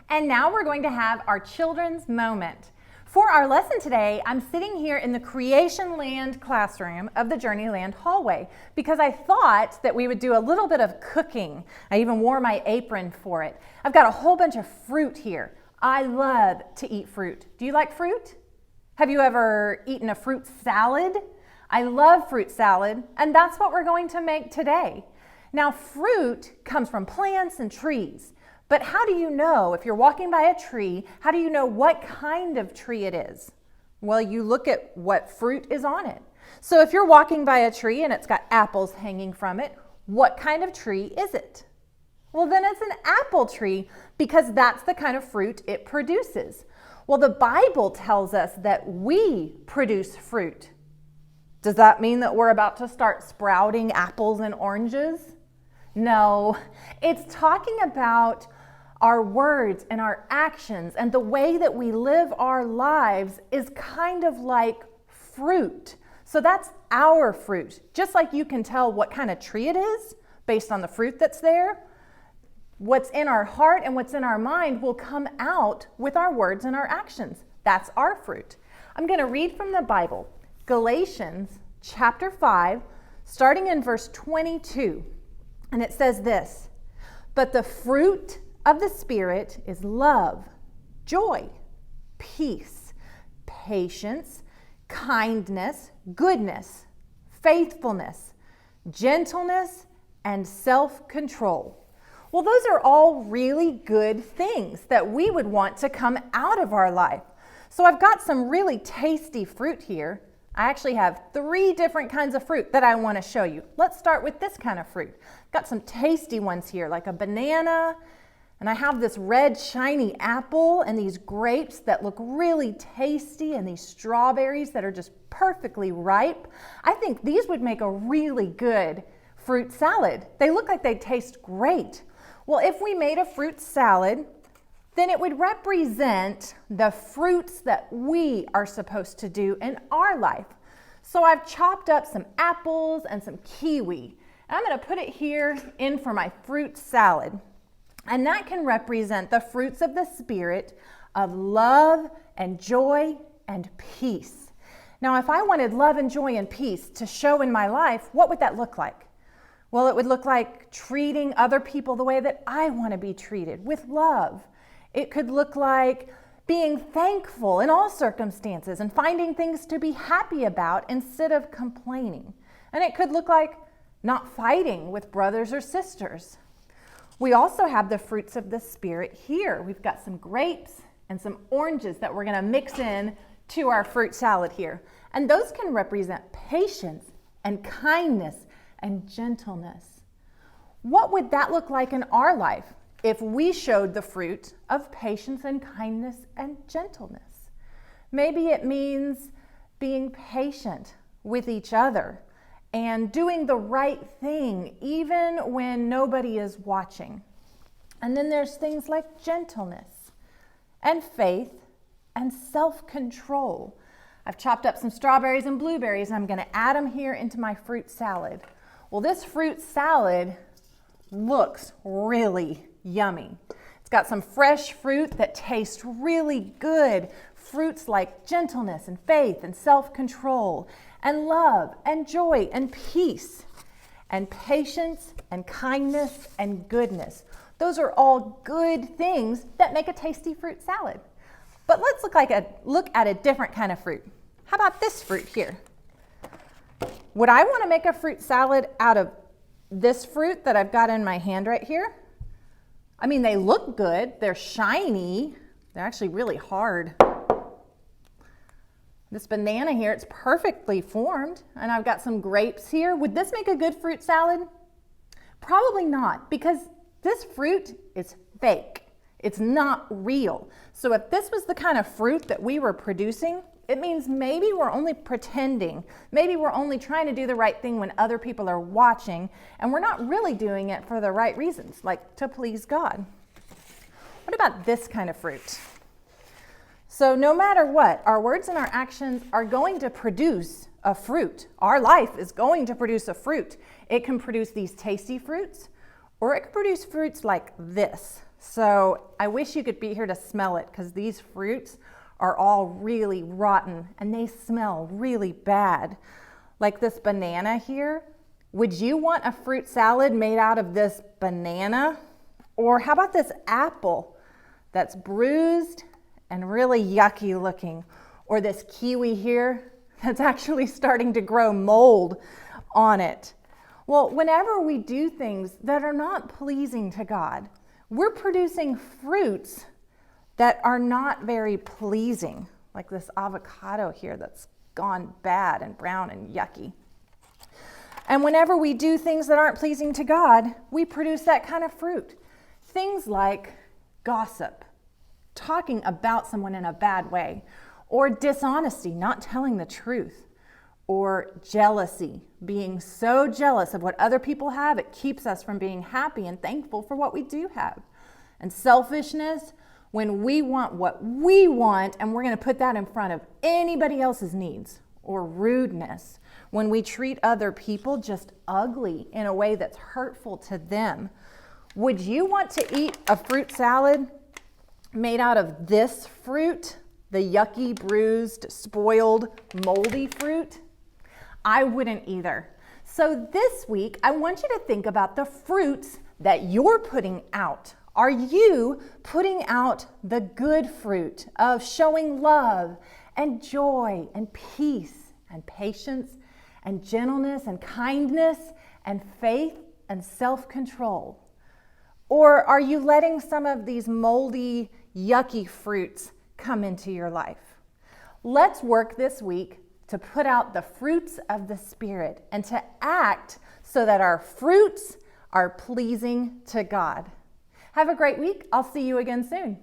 And now we're going to have our children's moment. For our lesson today, I'm sitting here in the Creation Land classroom of the Journeyland hallway because I thought that we would do a little bit of cooking. I even wore my apron for it. I've got a whole bunch of fruit here. I love to eat fruit. Do you like fruit? Have you ever eaten a fruit salad? I love fruit salad, and that's what we're going to make today. Now, fruit comes from plants and trees. But how do you know, if you're walking by a tree, how do you know what kind of tree it is? Well, you look at what fruit is on it. So if you're walking by a tree and it's got apples hanging from it, what kind of tree is it? Well, then it's an apple tree because that's the kind of fruit it produces. Well, the Bible tells us that we produce fruit. Does that mean that we're about to start sprouting apples and oranges? No, it's talking about our words and our actions, and the way that we live our lives is kind of like fruit. So that's our fruit. Just like you can tell what kind of tree it is based on the fruit that's there, what's in our heart and what's in our mind will come out with our words and our actions. That's our fruit. I'm going to read from the Bible, Galatians chapter 5, starting in verse 22. And it says this, "But the fruit of the Spirit is love, joy, peace, patience, kindness, goodness, faithfulness, gentleness, and self-control." Well, those are all really good things that we would want to come out of our life. So I've got some really tasty fruit here. I actually have 3 different kinds of fruit that I want to show you. Let's start with this kind of fruit. Got some tasty ones here, like a banana, and I have this red shiny apple and these grapes that look really tasty and these strawberries that are just perfectly ripe. I think these would make a really good fruit salad. They look like they taste great. Well, if we made a fruit salad, then it would represent the fruits that we are supposed to do in our life. So I've chopped up some apples and some kiwi. And I'm going to put it here in for my fruit salad. And that can represent the fruits of the Spirit of love and joy and peace. Now, if I wanted love and joy and peace to show in my life, what would that look like? Well, it would look like treating other people the way that I want to be treated, with love. It could look like being thankful in all circumstances and finding things to be happy about instead of complaining. And it could look like not fighting with brothers or sisters. We also have the fruits of the Spirit here. We've got some grapes and some oranges that we're going to mix in to our fruit salad here. And those can represent patience and kindness and gentleness. What would that look like in our life if we showed the fruit of patience and kindness and gentleness? Maybe it means being patient with each other and doing the right thing even when nobody is watching. And then there's things like gentleness and faith and self-control. I've chopped up some strawberries and blueberries, and I'm going to add them here into my fruit salad. Well, this fruit salad looks really yummy. It's got some fresh fruit that tastes really good. Fruits like gentleness and faith and self-control and love and joy and peace and patience and kindness and goodness. Those are all good things that make a tasty fruit salad. But let's look at a different kind of fruit. How about this fruit here? Would I want to make a fruit salad out of this fruit that I've got in my hand right here? I mean, they look good. They're shiny. They're actually really hard. This banana here, it's perfectly formed. And I've got some grapes here. Would this make a good fruit salad? Probably not, because this fruit is fake. It's not real. So if this was the kind of fruit that we were producing, it means maybe we're only pretending. Maybe we're only trying to do the right thing when other people are watching, and we're not really doing it for the right reasons, like to please God. What about this kind of fruit? So no matter what, our words and our actions are going to produce a fruit. Our life is going to produce a fruit. It can produce these tasty fruits, or it can produce fruits like this. So I wish you could be here to smell it, because these fruits are all really rotten and they smell really bad. Like this banana here. Would you want a fruit salad made out of this banana? Or how about this apple that's bruised and really yucky looking? Or this kiwi here that's actually starting to grow mold on it. Well, whenever we do things that are not pleasing to God, we're producing fruits that are not very pleasing, like this avocado here that's gone bad and brown and yucky. And whenever we do things that aren't pleasing to God, we produce that kind of fruit. Things like gossip, talking about someone in a bad way, or dishonesty, not telling the truth, or jealousy, being so jealous of what other people have, it keeps us from being happy and thankful for what we do have. And selfishness, when we want what we want and we're going to put that in front of anybody else's needs. Or rudeness, when we treat other people just ugly in a way that's hurtful to them. Would you want to eat a fruit salad made out of this fruit, the yucky, bruised, spoiled, moldy fruit? I wouldn't either. So this week, I want you to think about the fruits that you're putting out. Are you putting out the good fruit of showing love and joy and peace and patience and gentleness and kindness and faith and self-control? Or are you letting some of these moldy, yucky fruits come into your life? Let's work this week to put out the fruits of the Spirit and to act so that our fruits are pleasing to God. Have a great week. I'll see you again soon.